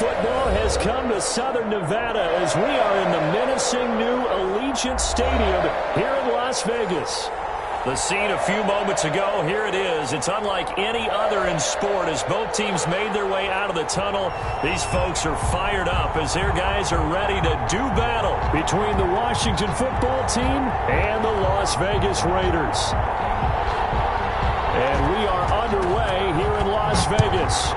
football has come to Southern Nevada as we are in the menacing new Allegiant Stadium here in Las Vegas. The scene a few moments ago, here it is. It's unlike any other in sport as both teams made their way out of the tunnel. These folks are fired up as their guys are ready to do battle between the Washington football team and the Las Vegas Raiders. And we are underway here in Las Vegas.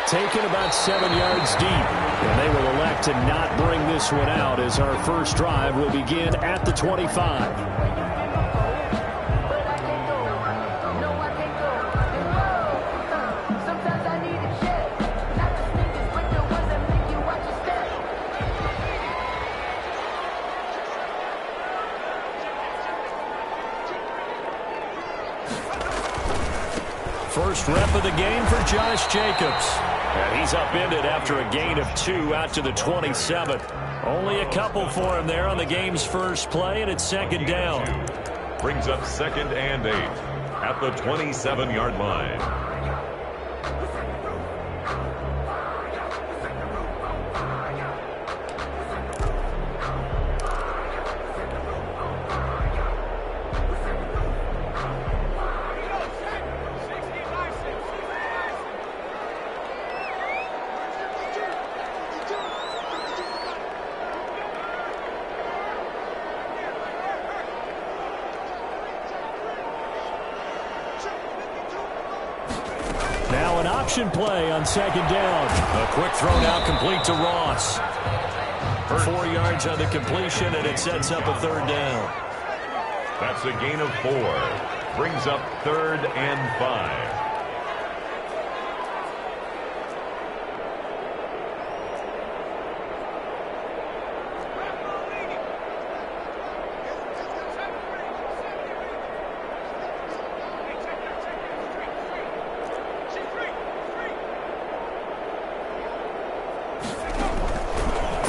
Taken about 7 yards deep, and they will elect to not bring this one out as our first drive will begin at the 25. First rep of the game for Josh Jacobs. And he's upended after a gain of 2 out to the 27. Only a couple for him there on the game's first play, and it's second down. Brings up 2nd and 8 at the 27-yard line. Now an option play on second down. A quick throw now complete to Ross. 4 yards on the completion, and it sets up a third down. That's a gain of 4. Brings up 3rd and 5.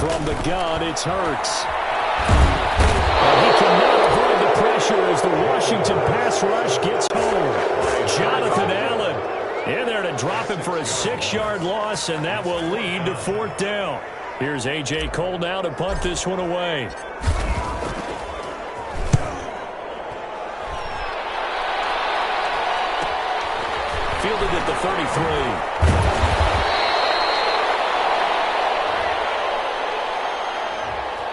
From the gun, it's Hurts. And he cannot avoid the pressure as the Washington pass rush gets home. Jonathan Allen in there to drop him for a 6-yard loss, and that will lead to 4th down. Here's A.J. Cole now to punt this one away. Fielded at the 33.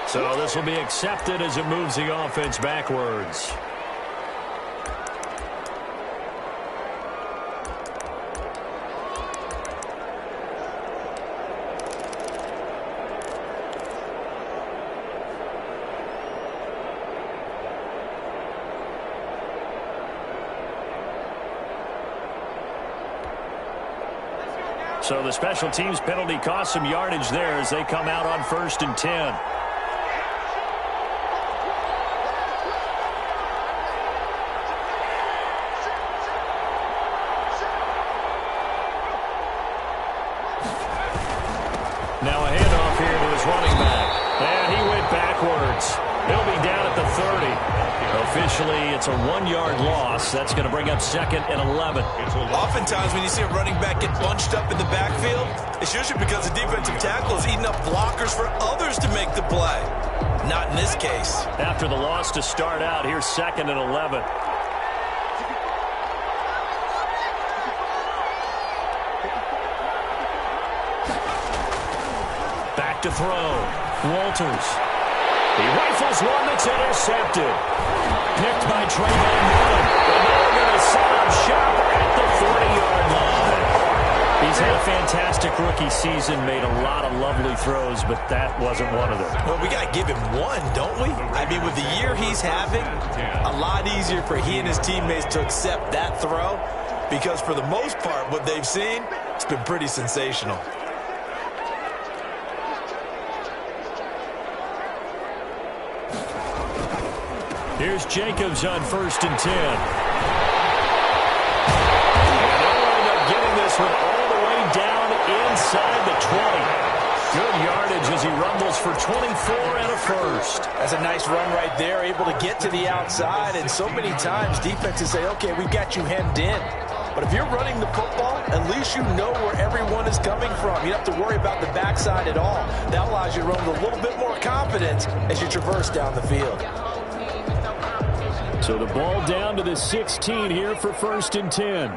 So this will be accepted as it moves the offense backwards. So the special teams penalty cost some yardage there as they come out on 1st and 10. Now a handoff here to his running back. And he went backwards. He'll be down at the 30. Officially, it's a 1-yard loss. That's going to bring up 2nd and 11. Oftentimes when you see a running back get bunched up in the backfield, it's usually because the defensive tackle is eating up blockers for others to make the play. Not in this case. After the loss to start out, here's 2nd and 11. Back to throw. Walters. He rifles one that's intercepted. Picked by Trayvon Mullen. And they're going to set up shop at the 40-yard line. He's had a fantastic rookie season, made a lot of lovely throws, but that wasn't one of them. Well, we got to give him one, don't we? I mean, with the year he's having, a lot easier for he and his teammates to accept that throw because for the most part, what they've seen, it's been pretty sensational. Here's Jacobs on 1st and 10. And they'll end up getting this one all the way down inside the 20. Good yardage as he rumbles for 24 and a first. That's a nice run right there, able to get to the outside. And so many times defenses say, okay, we've got you hemmed in. But if you're running the football, at least you know where everyone is coming from. You don't have to worry about the backside at all. That allows you to run with a little bit more confidence as you traverse down the field. So the ball down to the 16 here for 1st and 10.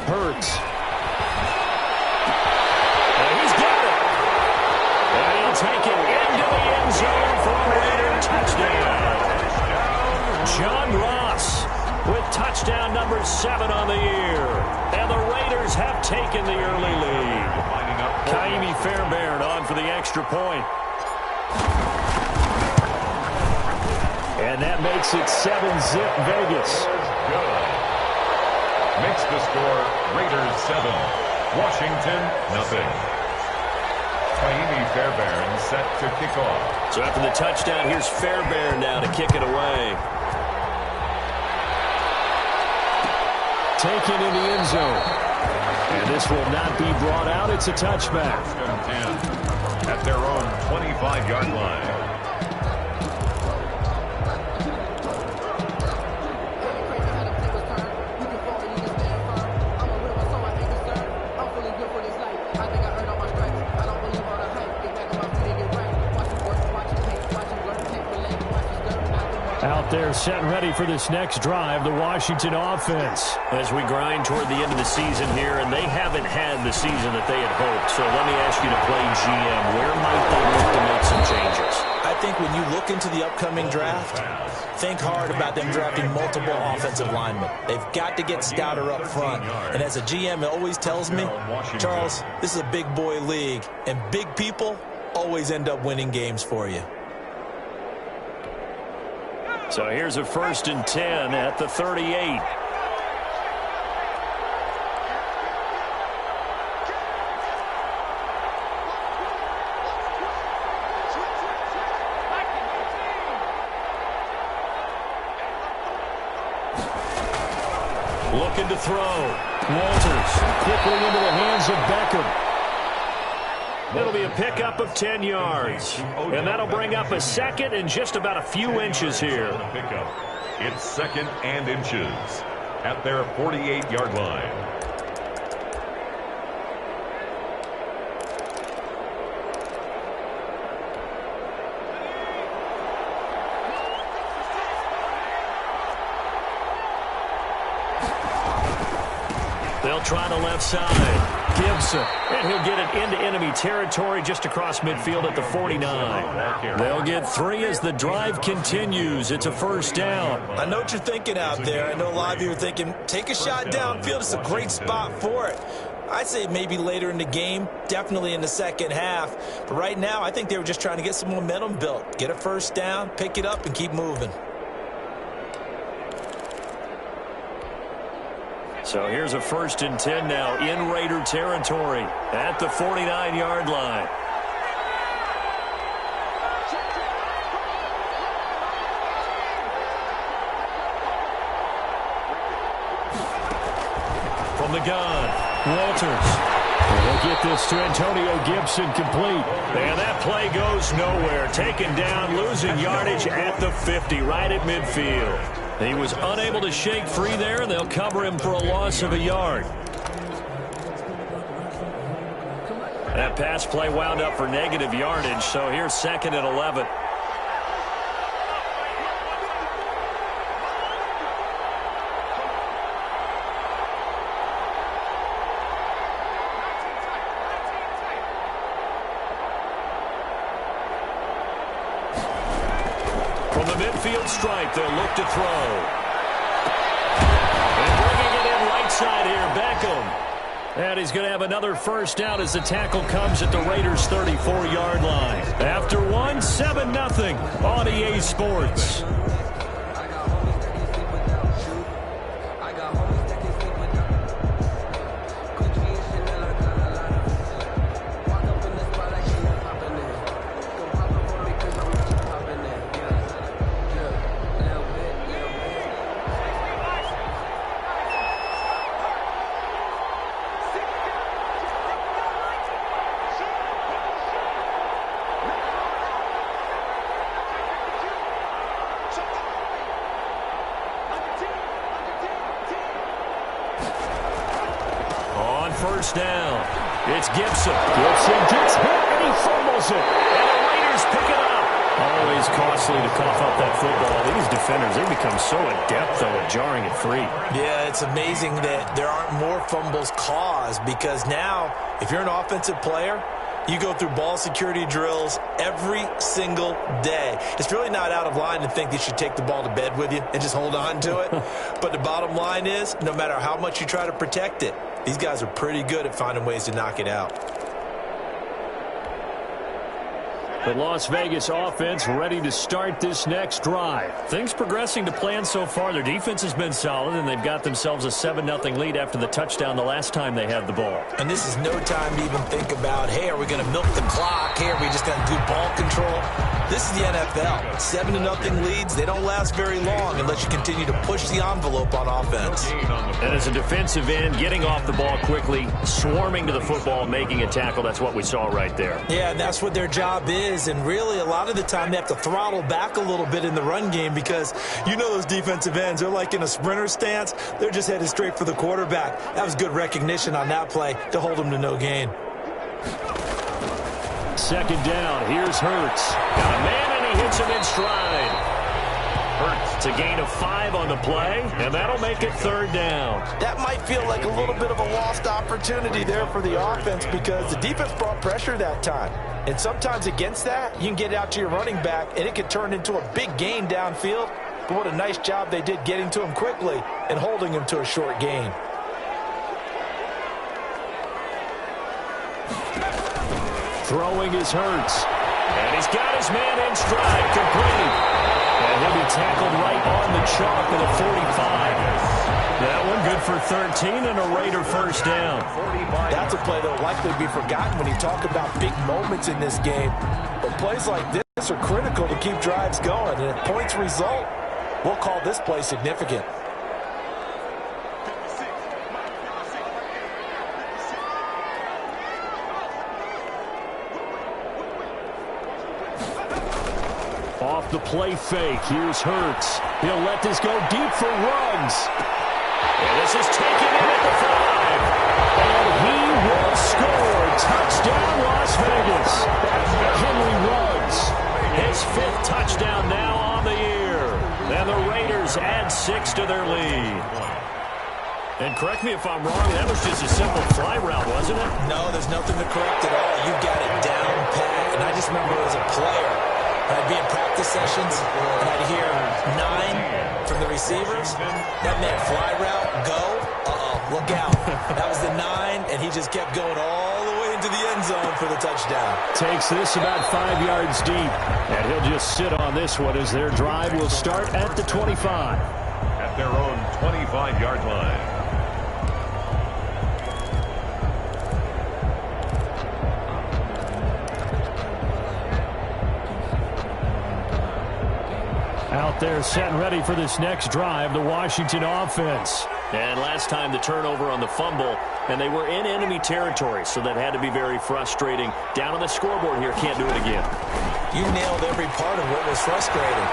Hurts. And he's got it. And he'll take it into the end zone for a Raider touchdown. John Ross with touchdown number 7 on the year. And the Raiders have taken the early lead. Kaimi Fairbairn on for the extra point. And that makes it 7-zip Vegas. Makes the score Raiders 7, Washington nothing. Kaimi Fairbairn set to kick off. So after the touchdown, here's Fairbairn now to kick it away. Taken in the end zone. And this will not be brought out. It's a touchback. 10 at their own 25-yard line. Out there set and ready for this next drive, the Washington offense. As we grind toward the end of the season here, and they haven't had the season that they had hoped. So let me ask you to play GM. Where might they look to make some changes? I think when you look into the upcoming draft, think hard about them drafting multiple offensive linemen. They've got to get stouter up front. And as a GM, it always tells me, Charles, this is a big boy league, and big people always end up winning games for you. So here's a 1st and 10 at the 38. Looking to throw. Walters quickly into the hands of Beckham. It'll be a pickup of 10 yards. And that'll bring up a 2nd and just about a few inches here. It's 2nd and inches at their 48-yard line. They'll try the left side. Gibson, and he'll get it into enemy territory just across midfield at the 49. They'll get 3 as the drive continues. It's a 1st down. I know what you're thinking out there. I know a lot of you are thinking, take a shot downfield. It's a great spot for it. I'd say maybe later in the game, definitely in the second half. But right now, I think they were just trying to get some momentum built. Get a 1st down, pick it up, and keep moving. So here's a 1st and 10 now in Raider territory at the 49-yard line. From the gun, Walters. They'll get this to Antonio Gibson complete. And that play goes nowhere. Taken down, losing yardage at the 50, right at midfield. He was unable to shake free there, and they'll cover him for a loss of a yard. That pass play wound up for negative yardage, so here's 2nd and 11. From the midfield stripe, they'll look to throw. And bringing it in right side here, Beckham. And he's going to have another 1st down as the tackle comes at the Raiders' 34-yard line. After one, 7-0 on EA Sports. first down. It's Gibson. Gibson gets hit, and he fumbles it. And the Raiders pick it up. Always costly to cough up that football. These defenders, they become so adept, though, at jarring it free. Yeah, it's amazing that there aren't more fumbles caused, because now, if you're an offensive player, you go through ball security drills every single day. It's really not out of line to think that you should take the ball to bed with you and just hold on to it. But the bottom line is, no matter how much you try to protect it, these guys are pretty good at finding ways to knock it out. The Las Vegas offense ready to start this next drive. Things progressing to plan so far. Their defense has been solid, and they've got themselves a 7-0 lead after the touchdown the last time they had the ball. And this is no time to even think about, hey, are we going to milk the clock? Hey, are we just going to do ball control? This is the NFL. 7-0 leads, they don't last very long unless you continue to push the envelope on offense. And as a defensive end, getting off the ball quickly, swarming to the football, making a tackle, that's what we saw right there. Yeah, and that's what their job is. And really, a lot of the time, they have to throttle back a little bit in the run game, because you know those defensive ends, they're like in a sprinter stance. They're just headed straight for the quarterback. That was good recognition on that play to hold them to no gain. Second down, here's Hurts. Got a man, and he hits him in stride. Hurts, it's a gain of 5 on the play, and that'll make it third down. That might feel like a little bit of a lost opportunity there for the offense, because the defense brought pressure that time. And sometimes against that, you can get out to your running back, and it can turn into a big gain downfield. But what a nice job they did getting to him quickly and holding him to a short gain. Throwing is Hurts. And he's got his man in stride, complete. And he'll be tackled right on the chalk at a 45. That one good for 13 and a Raider first down. That's a play that will likely be forgotten when you talk about big moments in this game. But plays like this are critical to keep drives going. And if points result, we'll call this play significant. Off the play fake, here's Hurts. He'll let this go deep for Ruggs. And this is taken in at the 5. And he will score. Touchdown, Las Vegas. Henry Ruggs, his 5th touchdown now on the year. And the Raiders add 6 to their lead. And correct me if I'm wrong, that was just a simple fly route, wasn't it? No, there's nothing to correct at all. You've got it down pat. And I just remember as a player, I'd be in practice sessions, and I'd hear 9 from the receivers. That meant fly route, go, look out. That was the 9, and he just kept going all the way into the end zone for the touchdown. Takes this about 5 yards deep, and he'll just sit on this one as their drive will start at the 25. At their own 25-yard line. Out there set and ready for this next drive, the Washington offense. And last time the turnover on the fumble, and they were in enemy territory, so that had to be very frustrating. Down on the scoreboard here, can't do it again. You nailed every part of what was frustrating.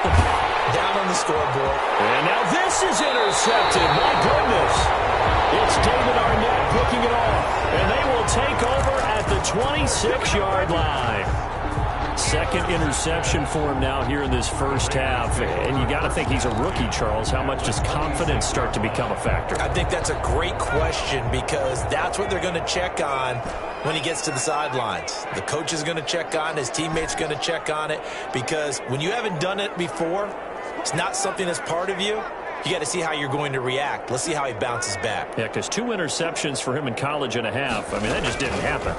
Down on the scoreboard. And now this is intercepted. My goodness. It's David Arnett picking it off, and they will take over at the 26-yard line. Second interception for him now here in this first half. And you got to think he's a rookie, Charles. How much does confidence start to become a factor? I think that's a great question, because that's what they're going to check on when he gets to the sidelines. The coach is going to check on, his teammates going to check on it, because when you haven't done it before, it's not something that's part of you. You got to see how you're going to react. Let's see how he bounces back. Yeah, because 2 interceptions for him in college and a half. I mean, that just didn't happen.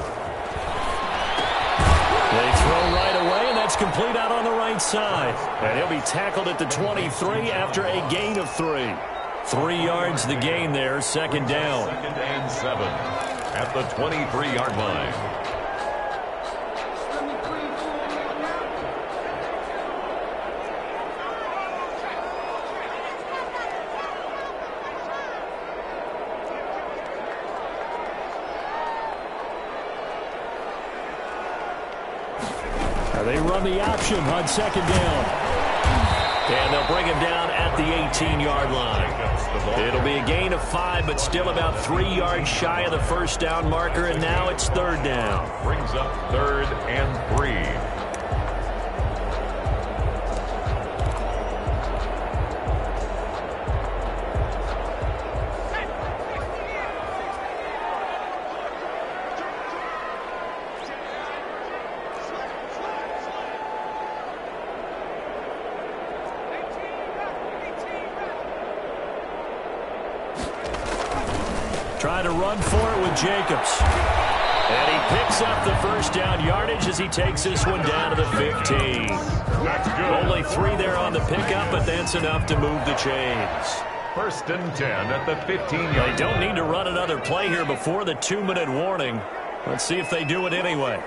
They throw right away, and that's complete out on the right side. And he'll be tackled at the 23 after a gain of 3. 3 yards the gain there, second down. 2nd and 7 at the 23-yard line. They run the option on second down. And they'll bring him down at the 18-yard line. It'll be a gain of 5, but still about 3 yards shy of the first down marker, and now it's third down. Brings up 3rd and 3. Trying to run for it with Jacobs. And he picks up the first down yardage as he takes this one down to the 15. Only 3 there on the pickup, but that's enough to move the chains. 1st and 10 at the 15-yard line. They don't need to run another play here before the 2-minute warning. Let's see if they do it anyway.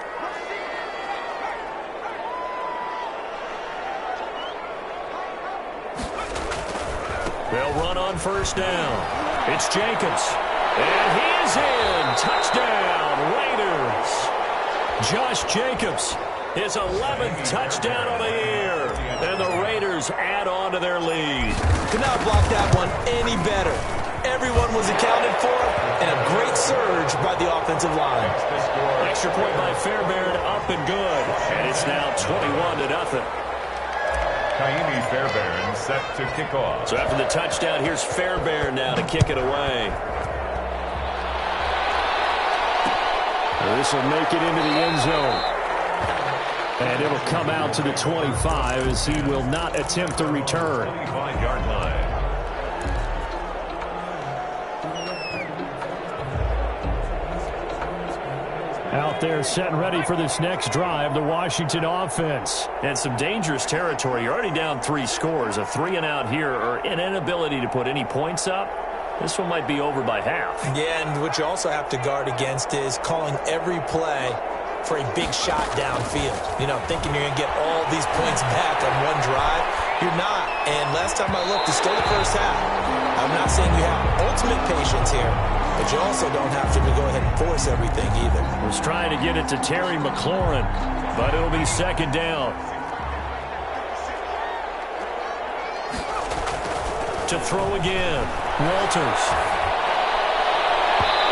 They'll run on first down. It's Jacobs. And he is in. Touchdown, Raiders. Josh Jacobs, his 11th touchdown of the year. And the Raiders add on to their lead. Could not block that one any better. Everyone was accounted for, and a great surge by the offensive line. Extra point by Fairbairn, up and good. And it's now 21-0. Fairbairn set to kick off. So after the touchdown, here's Fairbairn now to kick it away. This will make it into the end zone. And it'll come out to the 25 as he will not attempt to return. 25-yard line. Out there set and ready for this next drive, the Washington offense. And some dangerous territory. You're already down 3 scores. A 3-and-out here or an inability to put any points up. This one might be over by half. Yeah, and what you also have to guard against is calling every play for a big shot downfield. You know, thinking you're going to get all these points back on one drive. You're not. And last time I looked, it's still the first half. I'm not saying you have ultimate patience here, but you also don't have to go ahead and force everything either. Was trying to get it to Terry McLaurin, but it'll be second down. To throw again, Walters.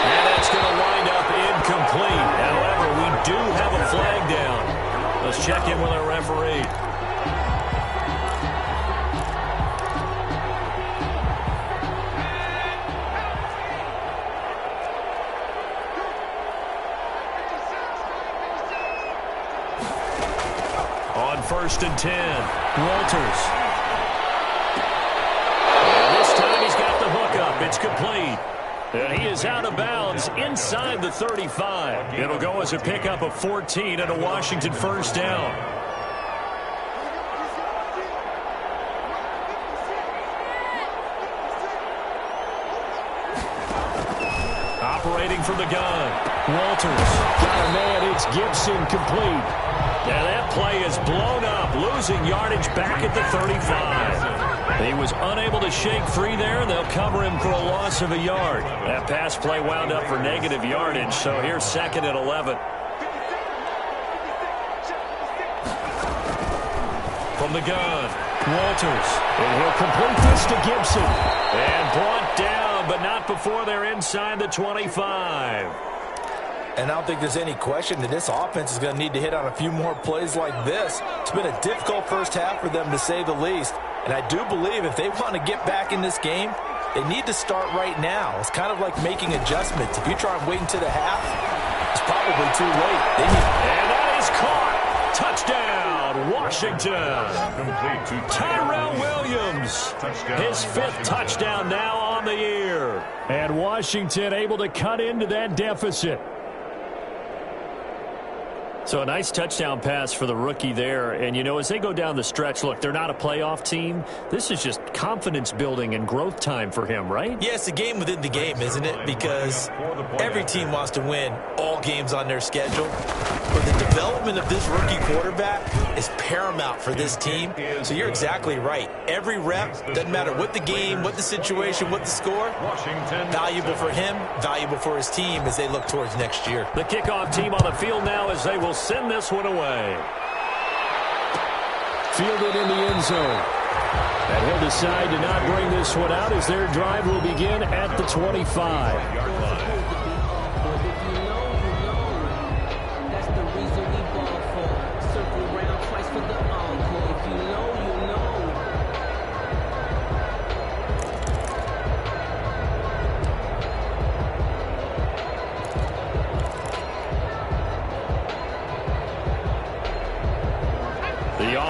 And that's going to wind up incomplete. However, we do have a flag down. Let's check in with our referee. On 1st and 10, Walters. It's complete. And he is out of bounds inside the 35. It'll go as a pickup of 14 and a Washington first down. Operating from the gun. Walters. Got a man. It's Gibson complete. Now that play is blown up. Losing yardage back at the 35. He was unable to shake free there, and they'll cover him for a loss of a yard. That pass play wound up for negative yardage, so here's 2nd and 11. From the gun, Walters. And he'll complete this to Gibson. And brought down, but not before they're inside the 25. And I don't think there's any question that this offense is going to need to hit on a few more plays like this. It's been a difficult first half for them, to say the least. And I do believe if they want to get back in this game, they need to start right now. It's kind of like making adjustments. If you try and wait until the half, it's probably too late. And that is caught. Touchdown, Washington. Tyrell Williams, his 5th touchdown now on the year. And Washington able to cut into that deficit. So a nice touchdown pass for the rookie there. And, you know, as they go down the stretch, look, they're not a playoff team. This is just confidence building and growth time for him, right? Yeah, it's a game within the game, isn't it? Because every team wants to win all games on their schedule. But the development of this rookie quarterback is paramount for this team. So you're exactly right. Every rep, doesn't matter what the game, what the situation, what the score, valuable for him, valuable for his team as they look towards next year. The kickoff team on the field now as they will send this one away. Fielded in the end zone. And he'll decide to not bring this one out as their drive will begin at the 25.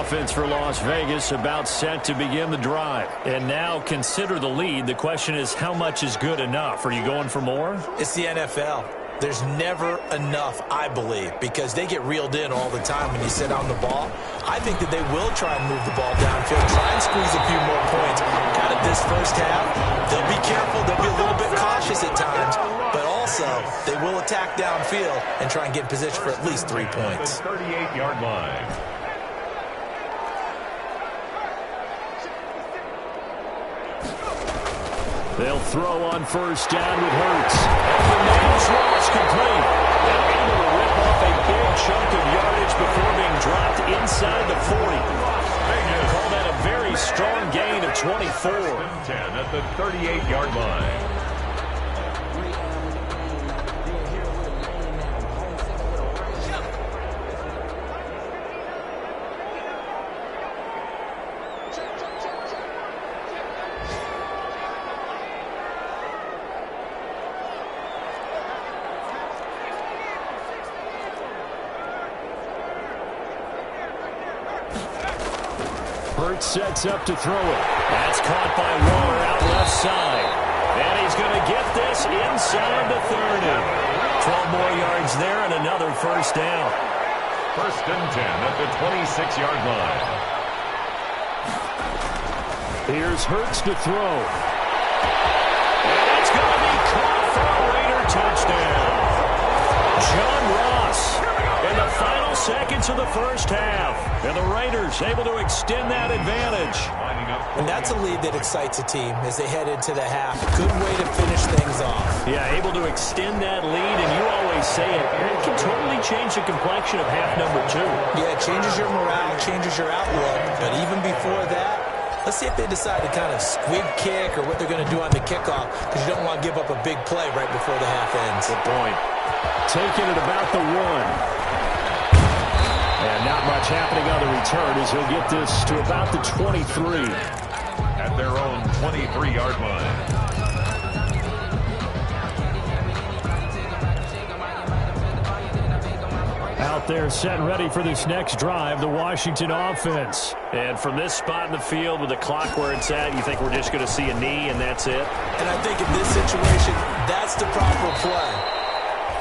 Offense for Las Vegas about set to begin the drive. And now consider the lead. The question is, how much is good enough? Are you going for more? It's the NFL. There's never enough, I believe, because they get reeled in all the time when you sit on the ball. I think that they will try and move the ball downfield, try and squeeze a few more points out of this first half. They'll be careful. They'll be a little bit cautious at times, but also they will attack downfield and try and get in position for at least 3 points. 38-yard line. They'll throw on first down with Hurts. And the man's loss complete. And able to rip off a big chunk of yardage before being dropped inside the 40. Call that a very strong gain of 24. 10 at the 38-yard line. Sets up to throw it. That's caught by Waller out left side. And he's going to get this inside the 30. 12 more yards there and another first down. First and 10 at the 26-yard line. Here's Hurts to throw. And it's going to be caught for a Raider touchdown. John Ross in the final seconds of the first half. And the Raiders able to extend that advantage. And that's a lead that excites a team as they head into the half. Good way to finish things off. Yeah, able to extend that lead, and you always say it can totally change the complexion of half number 2. Yeah, it changes your morale, changes your outlook. But even before that, let's see if they decide to kind of squib kick or what they're going to do on the kickoff, because you don't want to give up a big play right before the half ends. Good point. Taking it about the 1. And not much happening on the return as he'll get this to about the 23. At their own 23-yard line. Out there set and ready for this next drive, the Washington offense. And from this spot in the field with the clock where it's at, you think we're just going to see a knee and that's it? And I think in this situation, that's the proper play.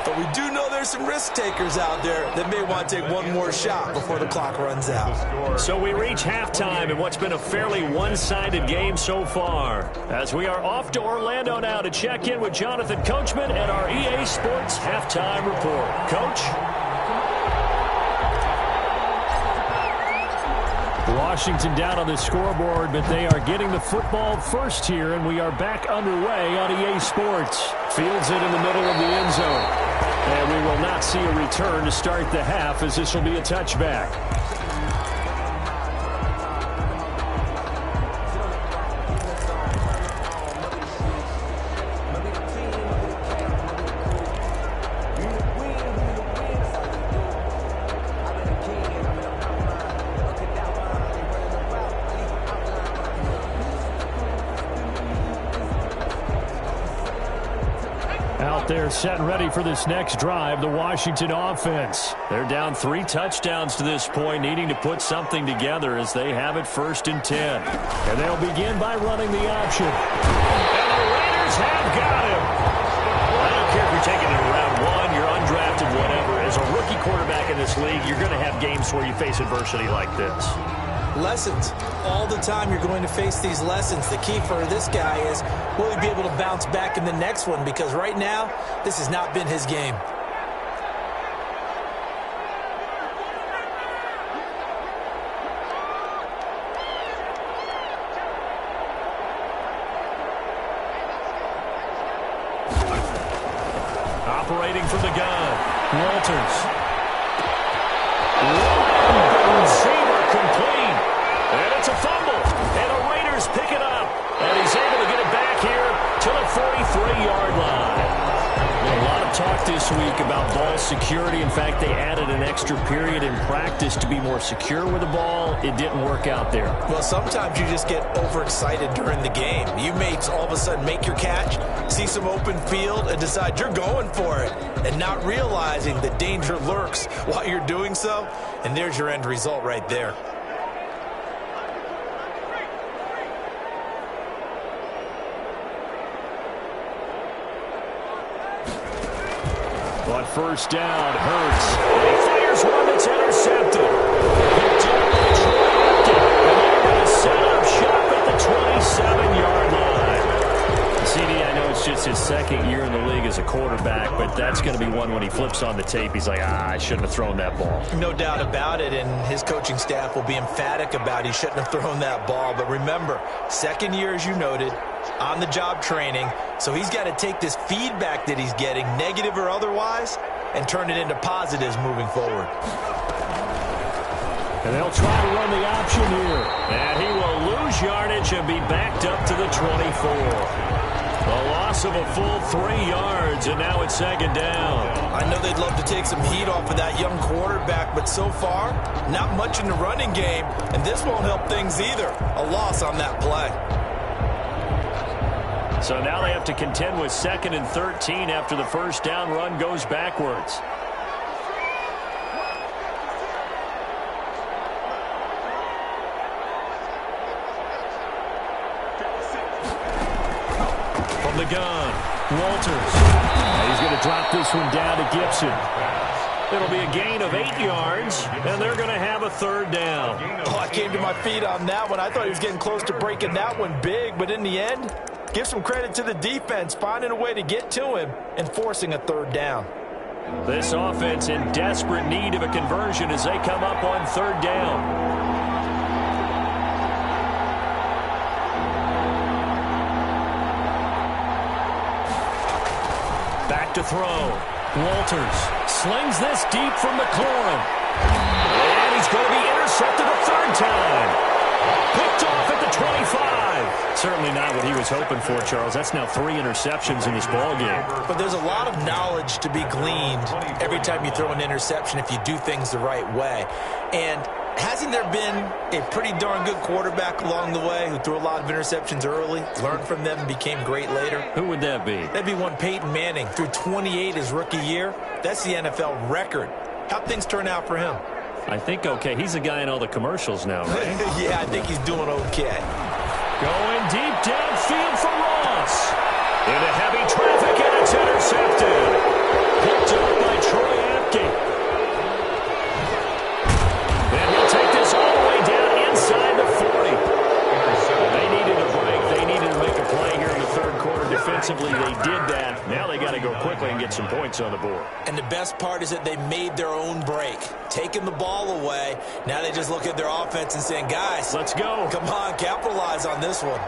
But we do know there's some risk takers out there that may want to take one more shot before the clock runs out. So we reach halftime in what's been a fairly one-sided game so far. As we are off to Orlando now to check in with Jonathan Coachman and our EA Sports Halftime Report. Coach? Washington down on the scoreboard, but they are getting the football first here, and we are back underway on EA Sports. Fields it in the middle of the end zone. And we will not see a return to start the half, as this will be a touchback. They're set and ready for this next drive, the Washington offense. They're down 3 touchdowns to this point, needing to put something together as they have it first and 10. And they'll begin by running the option. And the Raiders have got him. I don't care if you're taking it in round 1, you're undrafted, whatever. As a rookie quarterback in this league, you're going to have games where you face adversity like this. Lessons. All the time you're going to face these lessons. The key for this guy is, will he be able to bounce back in the next one? Because right now, this has not been his game. Operating from the gun, Walters. Receiver complete. And it's a fumble. And he's able to get it back here to the 43-yard line. A lot of talk this week about ball security. In fact, they added an extra period in practice to be more secure with the ball. It didn't work out there. Well, sometimes you just get overexcited during the game. You may all of a sudden make your catch, see some open field, and decide you're going for it, and not realizing the danger lurks while you're doing so. And there's your end result right there. On first down, Hurts. And he fires one that's intercepted. Picked up by Troy. And they're going to set up shop at the 27-yard line. CD, I know it's just his second year in the league as a quarterback, but that's going to be one when he flips on the tape. He's like, I shouldn't have thrown that ball. No doubt about it, and his coaching staff will be emphatic about he shouldn't have thrown that ball. But remember, second year, as you noted, on-the-job training, so he's got to take this feedback that he's getting, negative or otherwise, and turn it into positives moving forward. And they'll try to run the option here. And he will lose yardage and be backed up to the 24. A loss of a full 3 yards, and now it's second down. I know they'd love to take some heat off of that young quarterback, but so far, not much in the running game, and this won't help things either. A loss on that play. So now they have to contend with 2nd and 13 after the first down run goes backwards. From the gun, Walters. And he's going to drop this one down to Gibson. It'll be a gain of 8 yards, and they're going to have a third down. Oh, I came to my feet on that one. I thought he was getting close to breaking that one big, but in the end, give some credit to the defense, finding a way to get to him and forcing a third down. This offense in desperate need of a conversion as they come up on third down. Back to throw. Walters slings this deep from McLaurin. And he's going to be intercepted a third time. Picked off at the 25. Certainly not what he was hoping for, Charles. That's now 3 interceptions in this ballgame. But there's a lot of knowledge to be gleaned every time you throw an interception if you do things the right way. And hasn't there been a pretty darn good quarterback along the way who threw a lot of interceptions early, learned from them, and became great later? Who would that be? That'd be one Peyton Manning. Threw 28 his rookie year. That's the NFL record. How'd things turn out for him? I think okay. He's the guy in all the commercials now, right? Yeah, I think he's doing okay. Going deep downfield for Ross. Into heavy traffic, and it's intercepted. Picked up by Troy Apke. And he'll take this all the way down inside the 40. They needed a break. They needed to make a play here in the third quarter. Defensively, they did that. Now they got to go quickly and get some points on the board. And the best part is that they made their own break. Taking the ball away. Now they just look at their offense and saying, guys, let's go. Come on, capitalize on this one.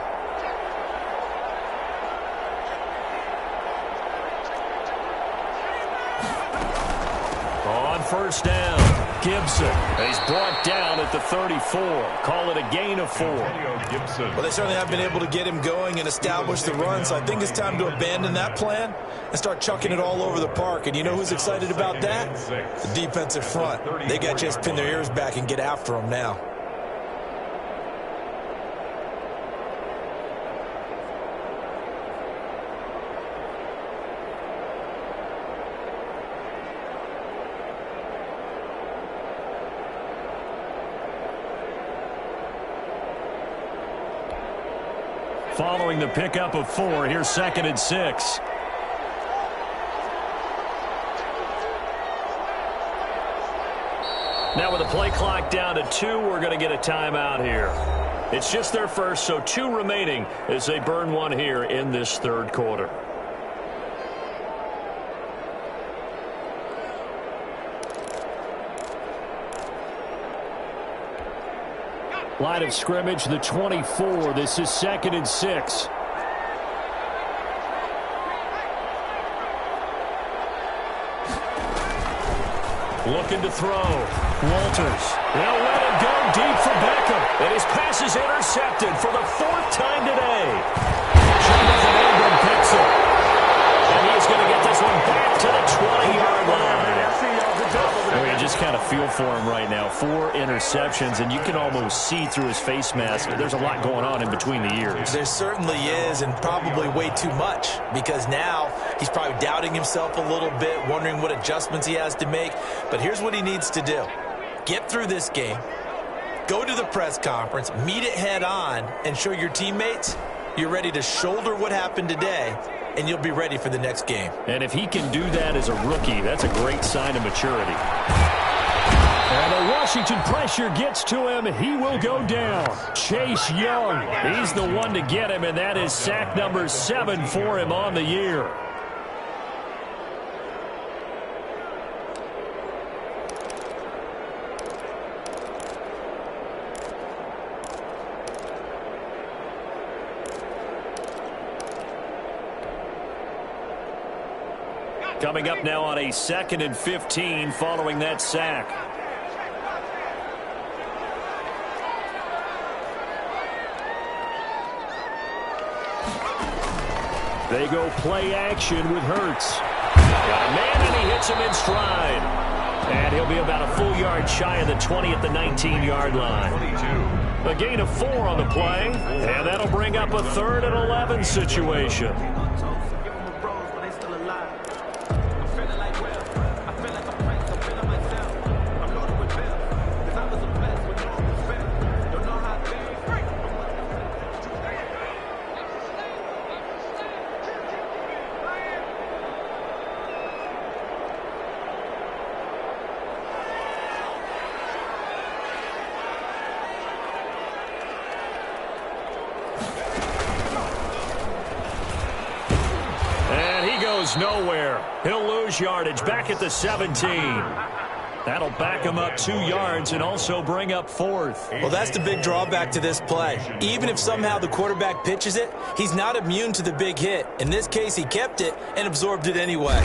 On first down, Gibson. He's brought down at the 34. Call it a gain of 4. Well, they certainly have been able to get him going and establish the run, so I think it's time to abandon that plan and start chucking it all over the park. And you know who's excited about that? The defensive front. They got to just pin their ears back and get after him now. Following the pickup of 4, here's 2nd and 6. Now with the play clock down to 2, we're going to get a timeout here. It's just their first, so 2 remaining as they burn one here in this third quarter. Line of scrimmage, the 24. This is 2nd and 6. Looking to throw. Walters. They'll let him go deep for Beckham. And his pass is intercepted for the 4th time today. Jonathan Ingram picks it. And he's going to get this one back to the 20-yard line. Well, you just kind of feel for him right now. 4 interceptions, and you can almost see through his face mask. There's a lot going on in between the ears. There certainly is, and probably way too much, because now he's probably doubting himself a little bit, wondering what adjustments he has to make. But here's what he needs to do. Get through this game, go to the press conference, meet it head on, and show your teammates you're ready to shoulder what happened today, and you'll be ready for the next game. And if he can do that as a rookie, that's a great sign of maturity. And the Washington pressure gets to him. He will go down. Chase Young, he's the one to get him, and that is sack number 7 for him on the year. Coming up now on a 2nd and 15 following that sack. They go play action with Hurts. Got a man, and he hits him in stride. And he'll be about a full yard shy of the 20 at the 19-yard line. A gain of 4 on the play, and that'll bring up a 3rd and 11 situation. Nowhere. He'll lose yardage back at the 17. That'll back him up 2 yards and also bring up 4th. Well, that's the big drawback to this play. Even if somehow the quarterback pitches it, he's not immune to the big hit. In this case, he kept it and absorbed it anyway.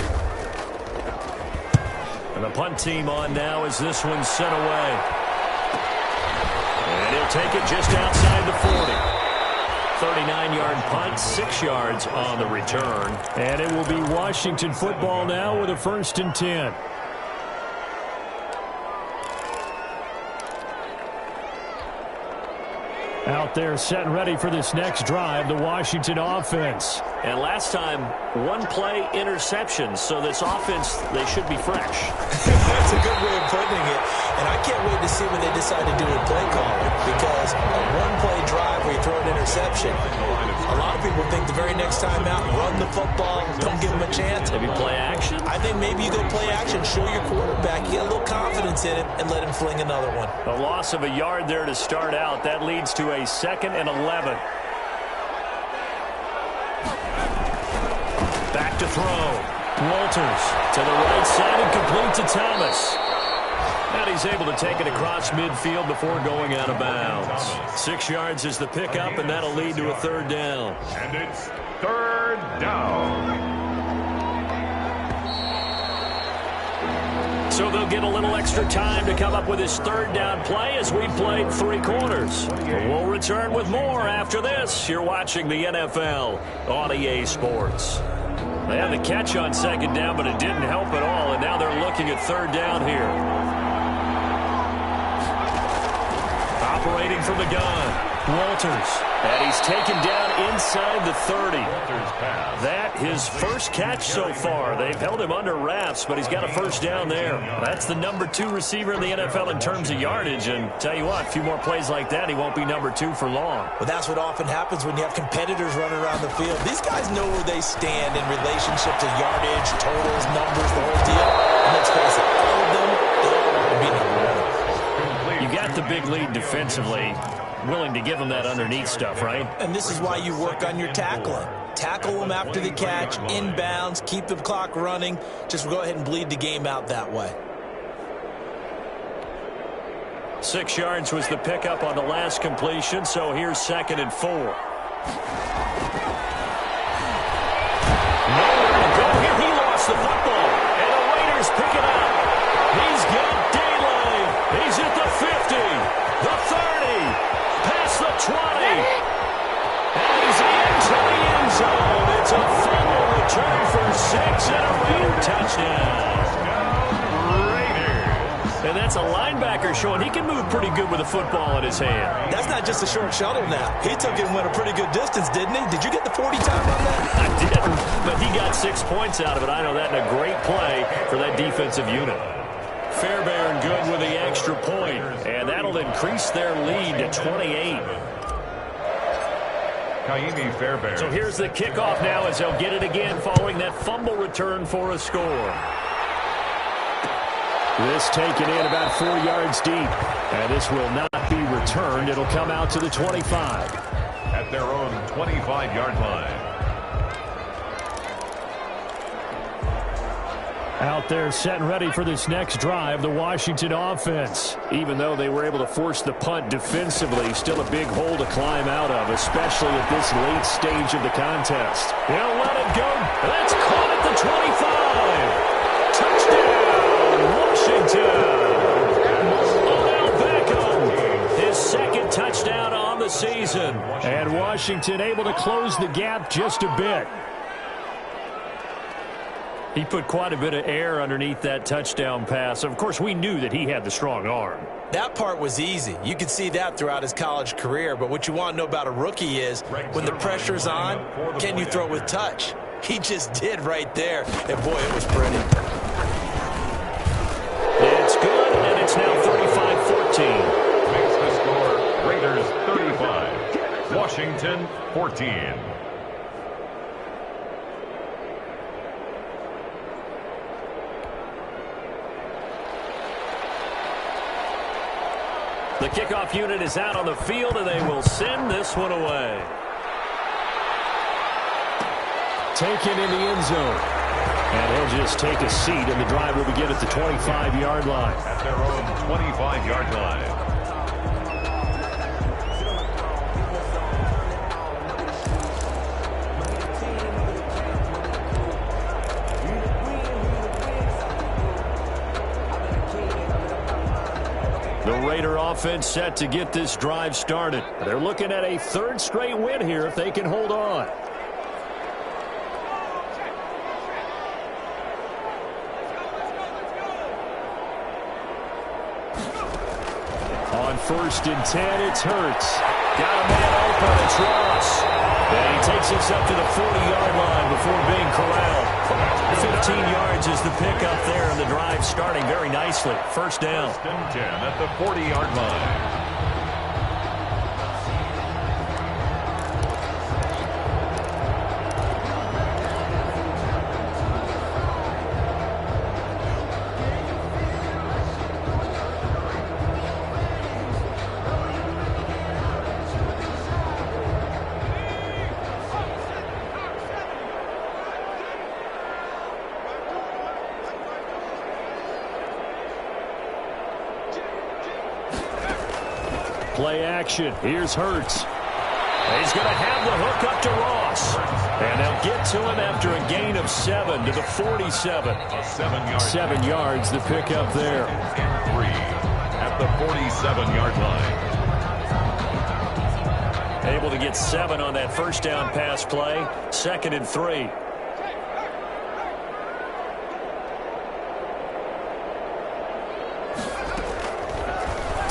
And the punt team on now as this one's sent away. And he'll take it just outside the 40. 39-yard punt, 6 yards on the return. And it will be Washington football now with a 1st and 10. Out there set and ready for this next drive, the Washington offense. And last time, 1 play interception, so this offense, they should be fresh. That's a good way of putting it. And I can't wait to see what they decide to do with play calling, because a 1-play drive where you throw an interception, a lot of people think the very next time out, run the football, don't give them a chance. Maybe play action? I think maybe you go play action, show your quarterback, you get a little confidence in him, and let him fling another one. A loss of a yard there to start out. That leads to a 2nd and 11. Back to throw. Walters to the right side and complete to Thomas. And he's able to take it across midfield before going out of bounds. 6 yards is the pickup, and that'll lead to a 3rd down. And it's 3rd down. So they'll get a little extra time to come up with his 3rd down play as we played 3 quarters. We'll return with more after this. You're watching the NFL on EA Sports. They had the catch on 2nd down, but it didn't help at all, and now they're looking at 3rd down here. Operating from the gun, Walters. And he's taken down inside the 30. That his first catch so far. They've held him under wraps, but he's got a 1st down there. That's the number 2 receiver in the NFL in terms of yardage. And tell you what, a few more plays like that, he won't be number 2 for long. Well, that's what often happens when you have competitors running around the field. These guys know where they stand in relationship to yardage, totals, numbers, the whole deal. And let's face it, all of them, they all want to be number 1. You got the big lead defensively, willing to give them that underneath stuff, right? And this is why you work on your tackling. Tackle them after the catch, inbounds, keep the clock running. Just go ahead and bleed the game out that way. 6 yards was the pickup on the last completion, so here's 2nd and 4. Nowhere to go here. He lost the football, and the Raiders pick it up. He's got That's a linebacker showing he can move pretty good with a football in his hand. That's not just a short shuttle now. He took it and went a pretty good distance, didn't he? Did you get the 40 time on that? I didn't, but he got 6 points out of it. I know that, and a great play for that defensive unit. Fairbairn good with the extra point, and that'll increase their lead to 28. Fairbairn. So here's the kickoff now as they'll get it again following that fumble return for a score. This taken in about 4 yards deep. And this will not be returned. It'll come out to the 25. At their own 25-yard line. Out there set and ready for this next drive, the Washington offense. Even though they were able to force the punt defensively, still a big hole to climb out of, especially at this late stage of the contest. He'll let it go. That's caught at the 25. Touchdown, Washington. Odell Beckham, his second touchdown on the season. And Washington able to close the gap just a bit. He put quite a bit of air underneath that touchdown pass. Of course, we knew that he had the strong arm. That part was easy. You could see that throughout his college career. But what you want to know about a rookie is when the pressure's on, can you throw with touch? He just did right there. And, boy, it was pretty. It's good, and it's now 35-14. Makes the score Raiders 35, Washington 14. The kickoff unit is out on the field, and they will send this one away. Taken in the end zone. And he'll just take a seat, and the drive will begin at the 25-yard line. At their own 25-yard line. The Raider offense set to get this drive started. They're looking at a third straight win here if they can hold on. On 1st and 10, it's Hurts. Got a man open, it's Ross. And he takes us up to the 40-yard line before being corralled. 15 yards is the pickup there, and the drive starting very nicely. First down. 1st and 10 at the 40-yard line. Play action. Here's Hurts. He's going to have the hook up to Ross. And they'll get to him after a gain of 7 to the 47. A 7-yard. 7 yards, the pickup there. And 3 at the 47-yard line. Able to get 7 on that first down pass play. 2nd and 3.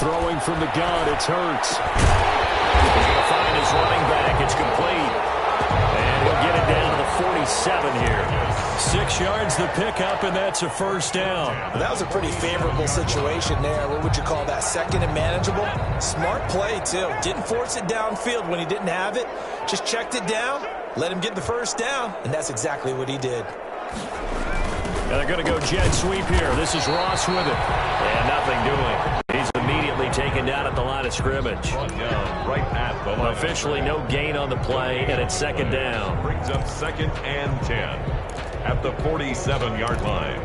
Throwing from the gun, it's Hurts. He's going to find his running back. It's complete. And he'll get it down to the 47 here. 6 yards the pickup, and that's a first down. Well, that was a pretty favorable situation there. What would you call that? 2nd and manageable? Smart play, too. Didn't force it downfield when he didn't have it. Just checked it down, let him get the first down, and that's exactly what he did. And they're going to go jet sweep here. This is Ross with it. And nothing doing. He's immediately taken down at the line of scrimmage. Run down right at the line. Officially no gain on the play, and it's 2nd down. Brings up 2nd and 10 at the 47-yard line.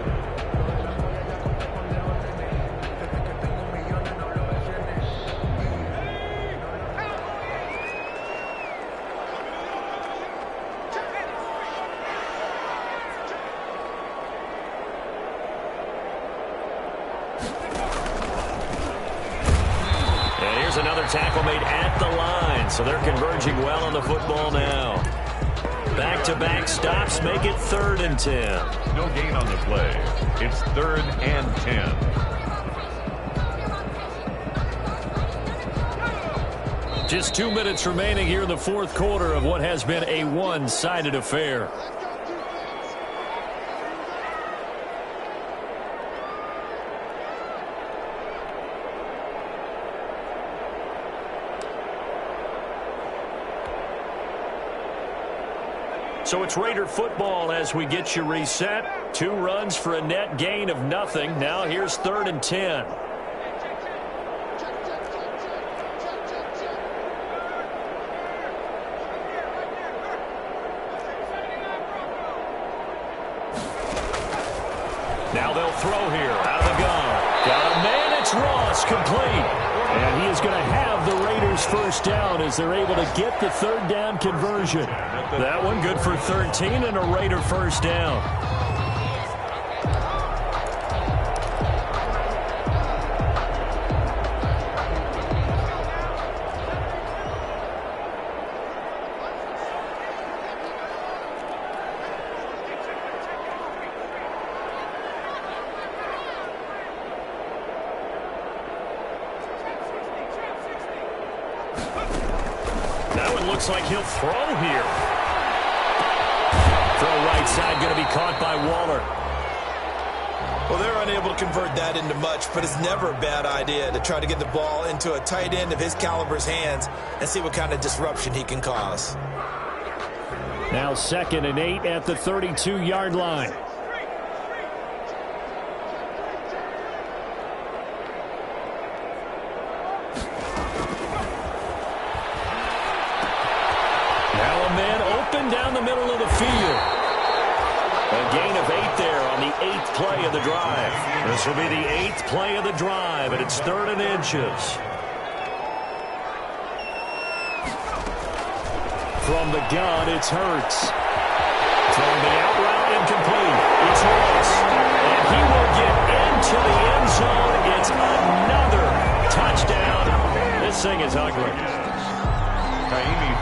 Another tackle made at the line, so they're converging well on the football now. Back-to-back stops make it 3rd and 10. No gain on the play. It's 3rd and 10. Just 2 minutes remaining here in the fourth quarter of what has been a one-sided affair. So it's Raider football as we get you reset. 2 runs for a net gain of nothing. Now here's 3rd and 10. Now they'll throw here out of the gun. Got a man, it's Ross, complete. And he is going to have the Raiders first down as they're able to get the 3rd down conversion. That one good for 13 and a Raider first down. Looks like he'll throw here. Throw right side, going to be caught by Waller. Well, they're unable to convert that into much, but it's never a bad idea to try to get the ball into a tight end of his caliber's hands and see what kind of disruption he can cause. Now 2nd and 8 at the 32-yard line. Down the middle of the field. A gain of 8 there on the 8th play of the drive. This will be the 8th play of the drive, and it's 3rd and inches. From the gun, it's Hurts. From the out route, incomplete. It's Ross. And he will get into the end zone. It's another touchdown. This thing is ugly.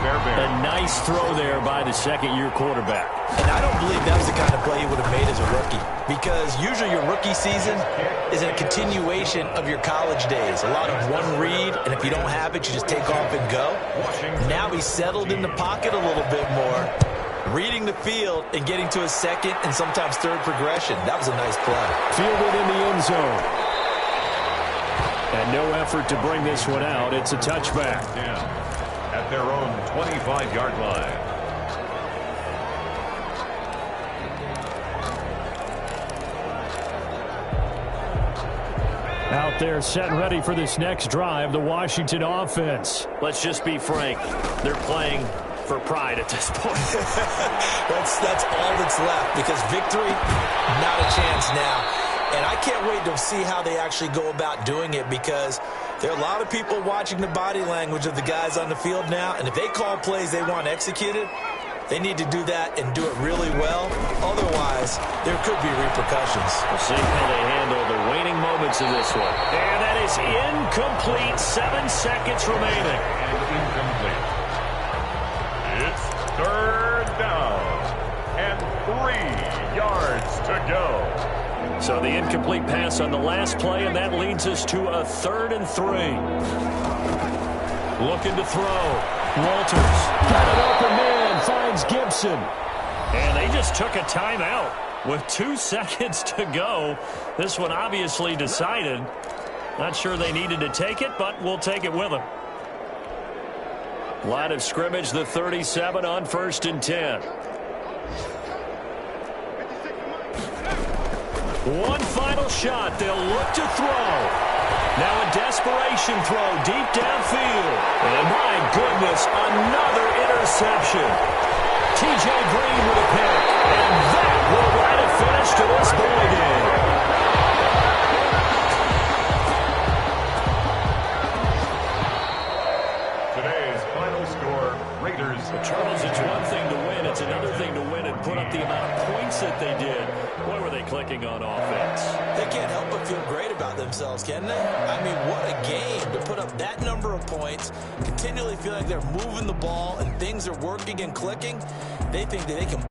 A nice throw there by the second-year quarterback. And I don't believe that was the kind of play he would have made as a rookie, because usually your rookie season is a continuation of your college days. A lot of one read, and if you don't have it, you just take off and go. Now he's settled in the pocket a little bit more, reading the field and getting to a second and sometimes third progression. That was a nice play. Fielded in the end zone. And no effort to bring this one out. It's a touchback. Yeah. At their own 25-yard line. Out there set and ready for this next drive, the Washington offense. Let's just be frank. They're playing for pride at this point. that's all that's left, because victory, not a chance now. And I can't wait to see how they actually go about doing it, because there are a lot of people watching the body language of the guys on the field now, and if they call plays they want executed, they need to do that and do it really well. Otherwise, there could be repercussions. We'll see how they handle the waning moments of this one. And that is incomplete. 7 seconds remaining. And incomplete. It's 3rd down and 3 yards to go. So the incomplete pass on the last play, and that leads us to a 3rd and 3. Looking to throw. Walters. Got an open man. Finds Gibson. And they just took a timeout with 2 seconds to go. This one obviously decided. Not sure they needed to take it, but we'll take it with them. Line of scrimmage, the 37 on 1st and 10. One final shot. They'll look to throw. Now a desperation throw deep downfield. And my goodness, another interception. T.J. Green with a pick. And that will write a finish to this ball game. Today's final score, Raiders. Charles, it's one thing to win. It's another thing to win and put up the amount of points that they did. Boy, were they clicking on offense. They can't help but feel great about themselves, can they? I mean, what a game to put up that number of points, continually feel like they're moving the ball and things are working and clicking. They think that they can